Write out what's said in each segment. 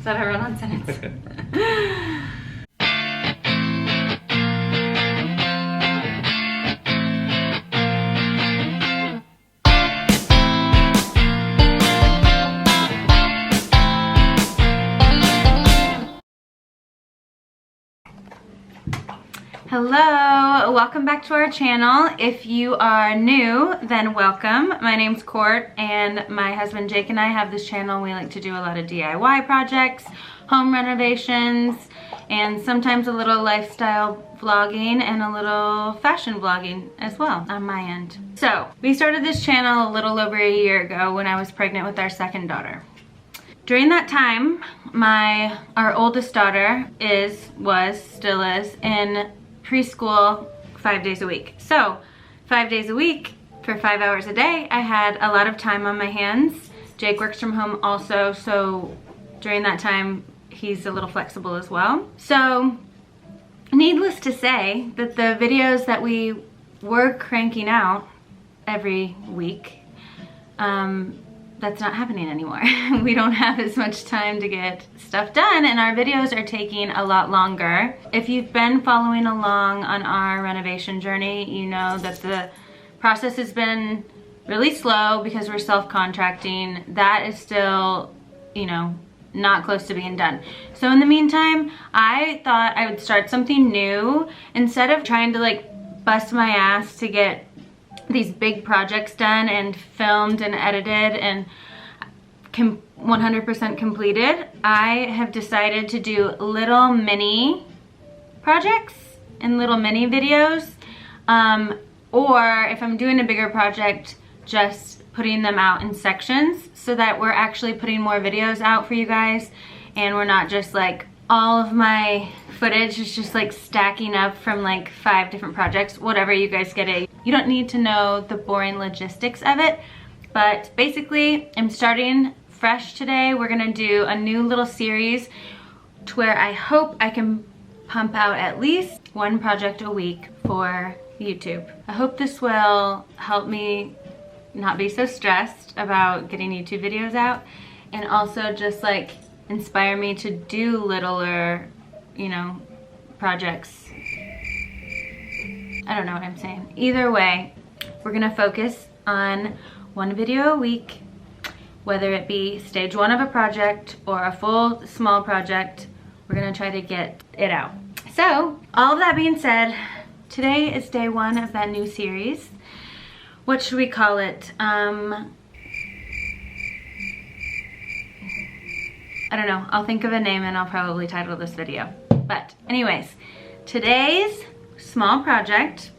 Is that a run-on sentence? Hello, welcome back to our channel. If you are new, then welcome. My name's Court, and my husband Jake and I have this channel. We like to do a lot of DIY projects, home renovations, and sometimes a little lifestyle vlogging and a little fashion vlogging as well on my end. So we started this channel a little over a year ago when I was pregnant with our second daughter. During that time, our oldest daughter still is in preschool 5 days a week. So 5 days a week for 5 hours a day, I had a lot of time on my hands. Jake works from home also, so during that time he's a little flexible as well. So needless to say that the videos that we were cranking out every week, that's not happening anymore. We don't have as much time to get stuff done, and our videos are taking a lot longer. If you've been following along on our renovation journey, you know that the process has been really slow because we're self-contracting. That is still, you know, not close to being done. So in the meantime, I thought I would start something new. Instead of trying to like bust my ass to get these big projects done and filmed and edited and 100% completed, I have decided to do little mini projects and little mini videos, or if I'm doing a bigger project, just putting them out in sections so that we're actually putting more videos out for you guys, and we're not just like all of my footage is just like stacking up from like 5 different projects. Whatever, you guys get it. You don't need to know the boring logistics of it, but basically I'm starting fresh today. We're gonna do a new little series to where I hope I can pump out at least 1 project a week for YouTube. I hope this will help me not be so stressed about getting YouTube videos out, and also just like inspire me to do littler, you know, projects. I don't know what I'm saying. Either way, we're gonna focus on 1 video a week, whether it be stage 1 of a project or a full small project. We're gonna try to get it out. So, all of that being said, today is day 1 of that new series. What should we call it? I don't know, I'll think of a name and I'll probably title this video. But anyways, today's small project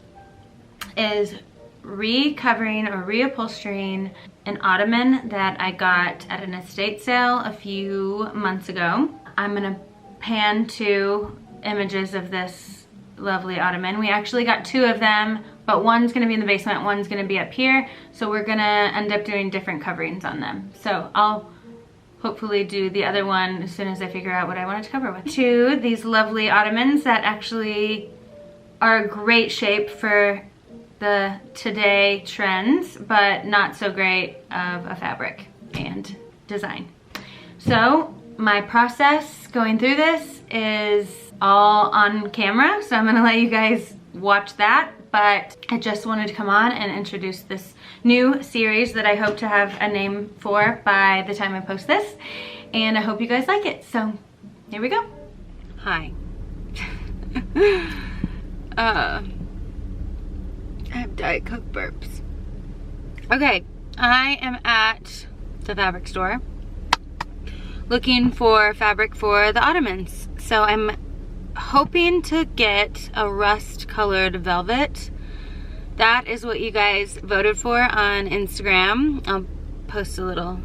is recovering or reupholstering an ottoman that I got at an estate sale a few months ago. I'm gonna pan 2 images of this lovely ottoman. We actually got 2 of them, but one's gonna be in the basement, one's gonna be up here. So we're gonna end up doing different coverings on them. So I'll hopefully do the other one as soon as I figure out what I wanted to cover with. 2, these lovely ottomans that actually are a great shape for the today trends, but not so great of a fabric and design. So my process going through this is all on camera, so I'm gonna let you guys watch that, but I just wanted to come on and introduce this new series that I hope to have a name for by the time I post this, and I hope you guys like it. So here we go. Hi. I have Diet Coke burps. Okay, I am at the fabric store looking for fabric for the ottomans. So I'm hoping to get a rust colored velvet. That is what you guys voted for on Instagram. I'll post a little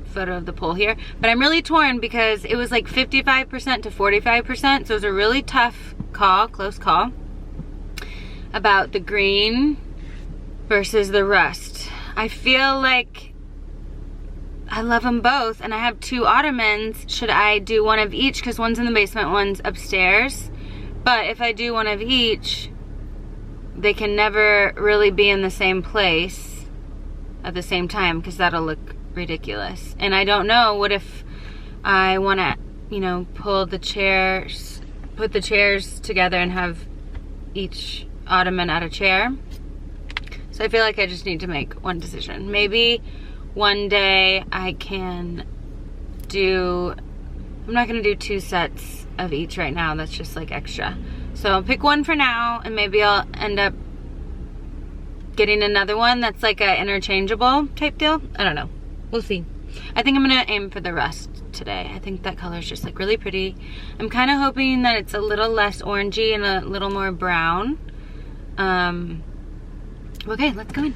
photo of the poll here. But I'm really torn because it was like 55% to 45%. So it was a really tough call, close call, about the green versus the rust. I feel like I love them both, and I have 2 ottomans. Should I do one of each? Because one's in the basement, one's upstairs. But if I do one of each, they can never really be in the same place at the same time, because that'll look ridiculous. And I don't know, what if I want to, you know, pull the chairs, put the chairs together and have each ottoman at a chair. So I feel like I just need to make one decision. Maybe one day I can do, I'm not gonna do 2 sets of each right now. That's just like extra. So I'll pick one for now, and maybe I'll end up getting another one that's like a interchangeable type deal. I don't know, we'll see. I think I'm gonna aim for the rust today. I think that color is just like really pretty. I'm kind of hoping that it's a little less orangey and a little more brown. Okay, let's go in.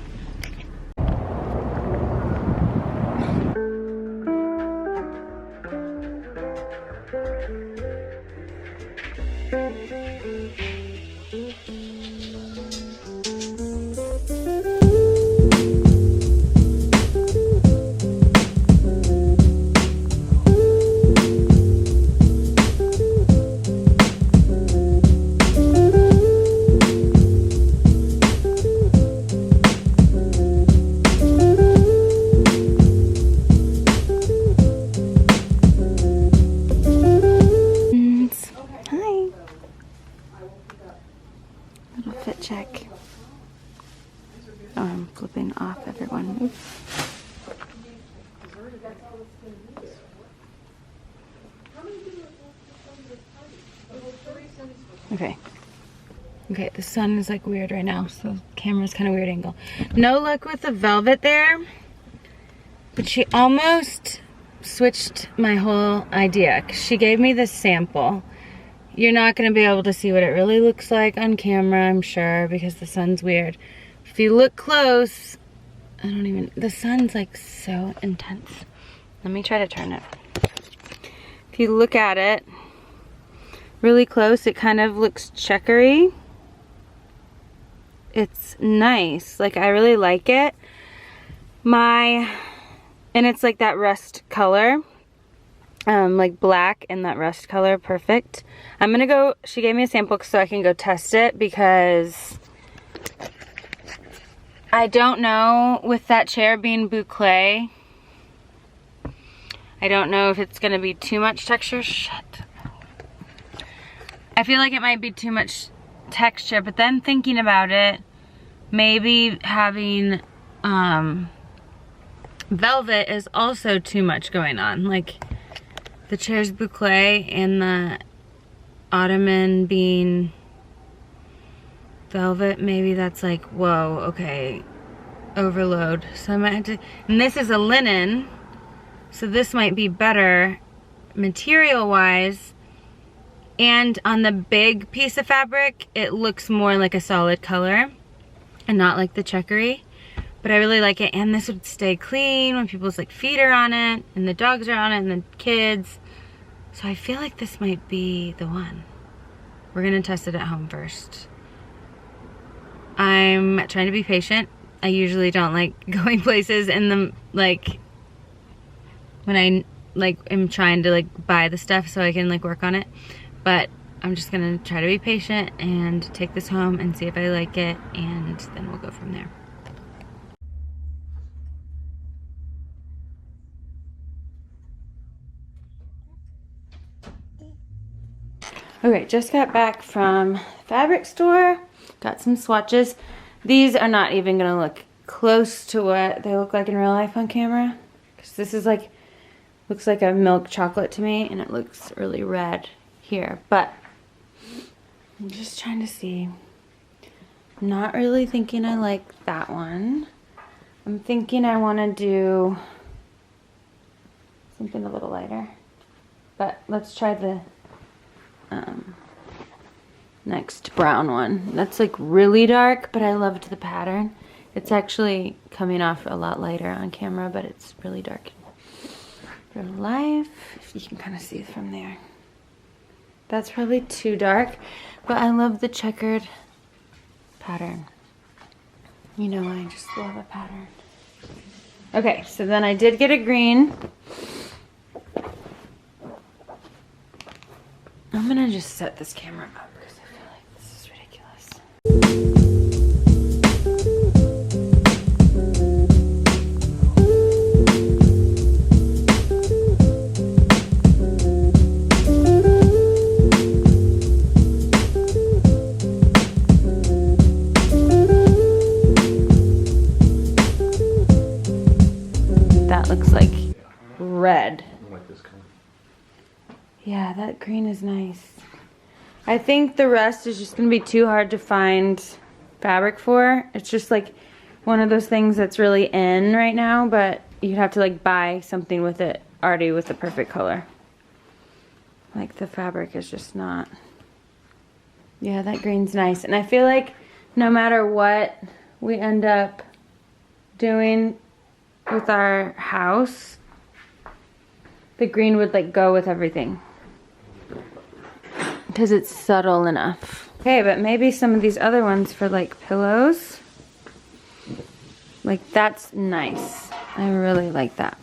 Check. Oh, I'm flipping off everyone. Oops. Okay. Okay, the sun is like weird right now, so the camera's kind of weird angle. No luck with the velvet there, but she almost switched my whole idea. She gave me this sample. You're not going to be able to see what it really looks like on camera, I'm sure, because the sun's weird. If you look close, I don't even, the sun's like so intense. Let me try to turn it. If you look at it really close, it kind of looks checkery. It's nice, like I really like it. And it's like that rust color. Like black and that rust color, perfect. I'm gonna go, she gave me a sample so I can go test it, because I don't know, with that chair being boucle, I don't know if it's gonna be too much texture. Shit. I feel like it might be too much texture, but then thinking about it, maybe having velvet is also too much going on. Like, the chair's boucle and the ottoman being velvet, maybe that's like, whoa, okay, overload. So I might have to, and this is a linen, so this might be better material wise, and on the big piece of fabric, it looks more like a solid color and not like the checkery. But I really like it, and this would stay clean when people's like feet are on it, and the dogs are on it, and the kids. So I feel like this might be the one. We're gonna test it at home first. I'm trying to be patient. I usually don't like going places in the, like, when I like am trying to like buy the stuff so I can like work on it. But I'm just gonna try to be patient and take this home and see if I like it, and then we'll go from there. Okay, just got back from the fabric store, got some swatches. These are not even gonna look close to what they look like in real life on camera, because this is like, looks like a milk chocolate to me, and it looks really red here, but I'm just trying to see. I'm not really thinking I like that one. I'm thinking I wanna do something a little lighter, but let's try the next brown one. That's like really dark, but I loved the pattern. It's actually coming off a lot lighter on camera, but it's really dark in real life. If you can kind of see from there. That's probably too dark, but I love the checkered pattern. You know, I just love a pattern. Okay, so then I did get a green. I'm gonna just set this camera up because I feel like this is ridiculous. Yeah, that green is nice. I think the rest is just gonna be too hard to find fabric for. It's just like one of those things that's really in right now, but you'd have to like buy something with it already with the perfect color. Like the fabric is just not. Yeah, that green's nice. And I feel like no matter what we end up doing with our house, the green would like go with everything. Because it's subtle enough. Okay, but maybe some of these other ones for like pillows. Like that's nice. I really like that.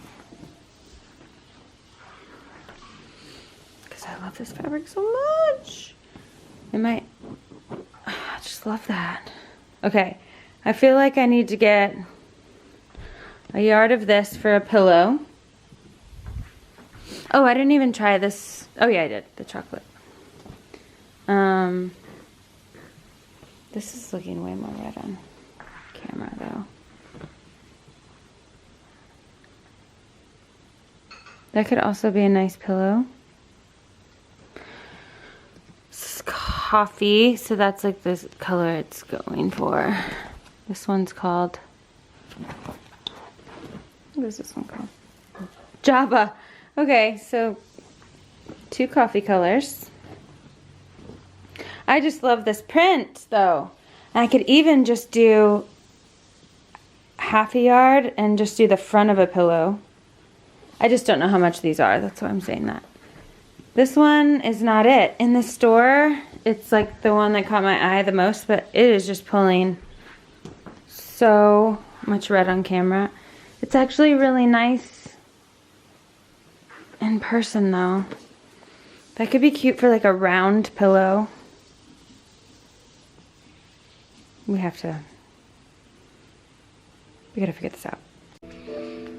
Because I love this fabric so much. I just love that. Okay, I feel like I need to get a yard of this for a pillow. Oh, I didn't even try this. Oh yeah, I did, the chocolate. This is looking way more red on camera though. That could also be a nice pillow. This is coffee, so that's like this color it's going for. This one's called, what is this one called? Java. Okay, so 2 coffee colors. I just love this print though. And I could even just do half a yard and just do the front of a pillow. I just don't know how much these are. That's why I'm saying that. This one is not it. In the store, it's like the one that caught my eye the most, but it is just pulling so much red on camera. It's actually really nice in person though. That could be cute for like a round pillow. We gotta figure this out.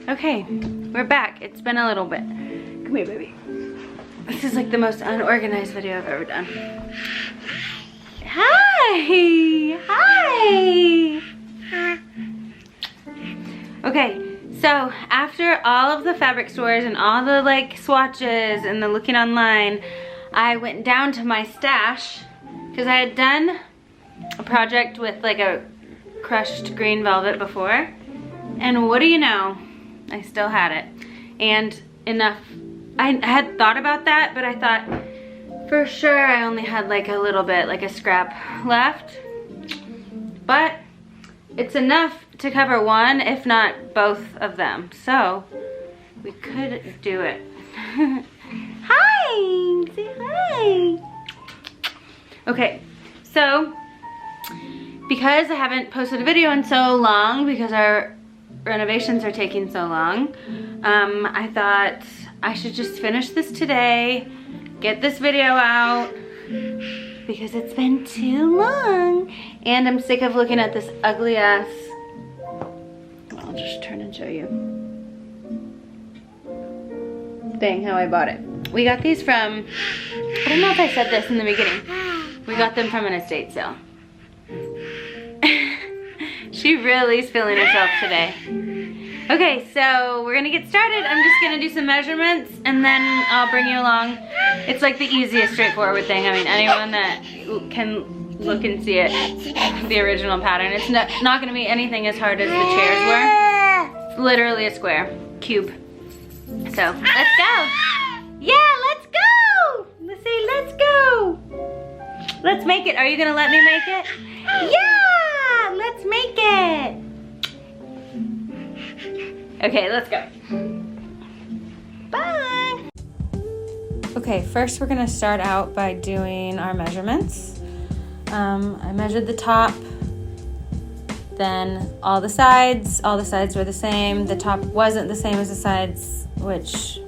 Okay, we're back. It's been a little bit. Come here, baby. This is like the most unorganized video I've ever done. Hi! Hi! Okay, so after all of the fabric stores and all the like swatches and the looking online, I went down to my stash because I had done a project with like a crushed green velvet before, and what do you know, I still had it. And enough, I had thought about that, but I thought for sure I only had like a little bit, like a scrap left, but it's enough to cover one, if not both of them, so we could do it. Hi, say hi. Okay, so because I haven't posted a video in so long, because our renovations are taking so long, I thought I should just finish this today, get this video out, because it's been too long, and I'm sick of looking at this ugly ass. I'll just turn and show you. Dang, how I bought it. We got these from, I don't know if I said this in the beginning, we got them from an estate sale. She really is feeling herself today. Okay, so we're gonna get started. I'm just gonna do some measurements and then I'll bring you along. It's like the easiest, straightforward thing. I mean, anyone that can look and see it, the original pattern. It's not gonna be anything as hard as the chairs were. It's literally a square, cube. So, let's go. Yeah, let's go. Let's say, let's go. Let's make it. Are you gonna let me make it? Yeah, let's make it. Okay, let's go. Bye. Okay, first we're gonna start out by doing our measurements. I measured the top, then all the sides were the same. The top wasn't the same as the sides, which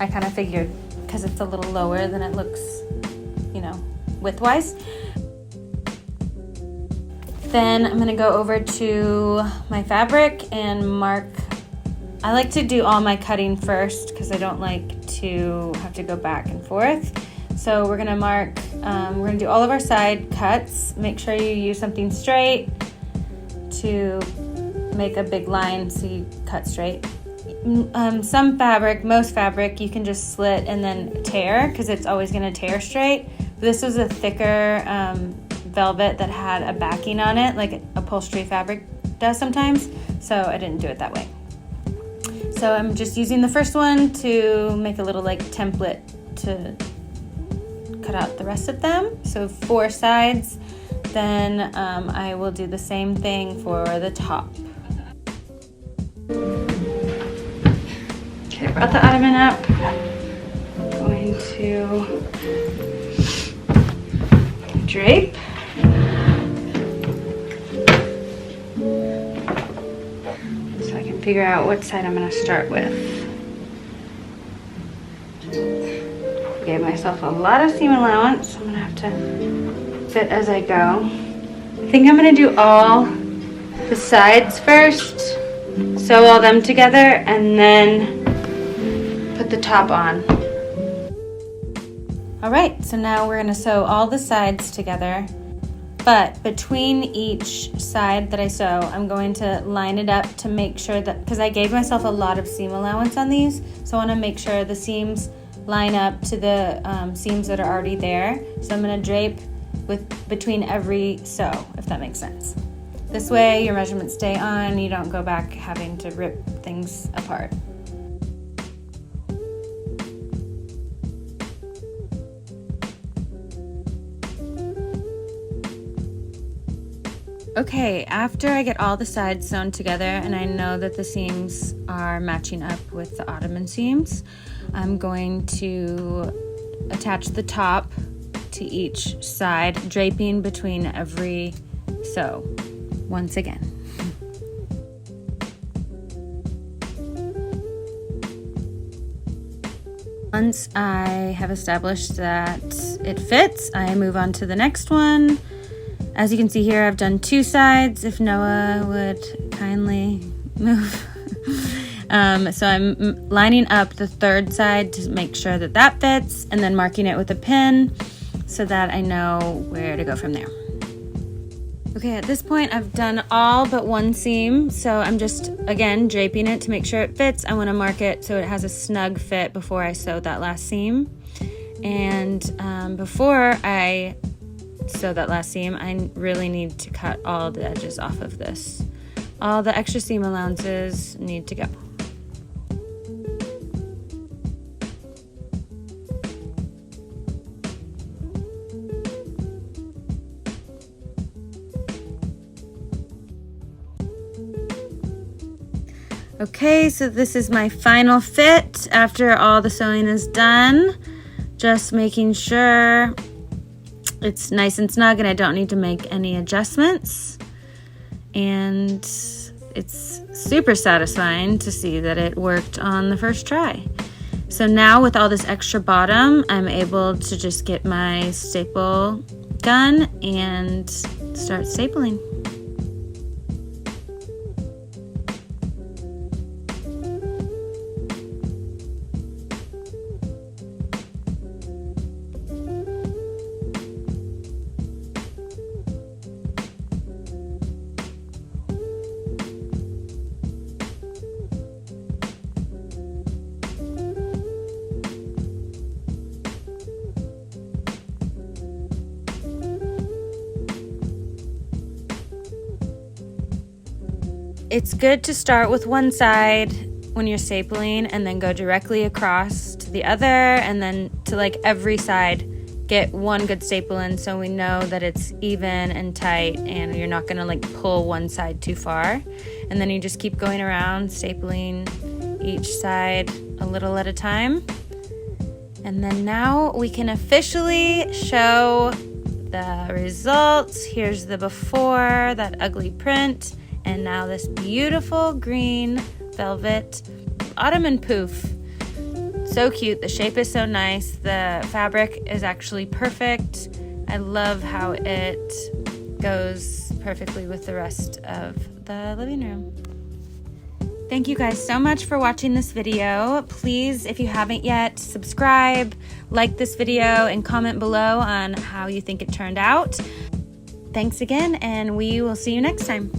I kind of figured because it's a little lower than it looks, you know, width-wise. Then I'm gonna go over to my fabric and mark. I like to do all my cutting first because I don't like to have to go back and forth. So we're gonna mark, we're gonna do all of our side cuts. Make sure you use something straight to make a big line so you cut straight. some fabric, most fabric, you can just slit and then tear because it's always going to tear straight. This was a thicker velvet that had a backing on it, like upholstery fabric does sometimes, so I didn't do it that way. So I'm just using the first one to make a little like template to cut out the rest of them. So 4 sides, then I will do the same thing for the top. Okay, I brought the ottoman up. I'm going to drape. So I can figure out what side I'm going to start with. Gave myself a lot of seam allowance. I'm going to have to fit as I go. I think I'm going to do all the sides first, sew all them together, and then put the top on. All right, so now we're gonna sew all the sides together, but between each side that I sew, I'm going to line it up to make sure that, because I gave myself a lot of seam allowance on these, so I wanna make sure the seams line up to the seams that are already there. So I'm gonna drape between every sew, if that makes sense. This way your measurements stay on, you don't go back having to rip things apart. Okay, after I get all the sides sewn together and I know that the seams are matching up with the ottoman seams, I'm going to attach the top to each side, draping between every sew once again. Once I have established that it fits, I move on to the next one. As you can see here, I've done 2 sides, if Noah would kindly move. So I'm lining up the 3rd side to make sure that that fits, and then marking it with a pin so that I know where to go from there. Okay, at this point I've done all but 1 seam, so I'm just, again, draping it to make sure it fits. I want to mark it so it has a snug fit before I sew that last seam. And before I sew that last seam, I really need to cut all the edges off of this. All the extra seam allowances need to go. Okay, so this is my final fit after all the sewing is done. Just making sure it's nice and snug and I don't need to make any adjustments. And it's super satisfying to see that it worked on the first try. So now with all this extra bottom, I'm able to just get my staple gun and start stapling. It's good to start with one side when you're stapling and then go directly across to the other, and then to like every side get one good staple in so we know that it's even and tight and you're not gonna like pull one side too far. And then you just keep going around stapling each side a little at a time. And then now we can officially show the results. Here's the before, that ugly print. And now this beautiful green velvet ottoman poof. So cute. The shape is so nice. The fabric is actually perfect. I love how it goes perfectly with the rest of the living room. Thank you guys so much for watching this video. Please, if you haven't yet, subscribe, like this video, and comment below on how you think it turned out. Thanks again, and we will see you next time.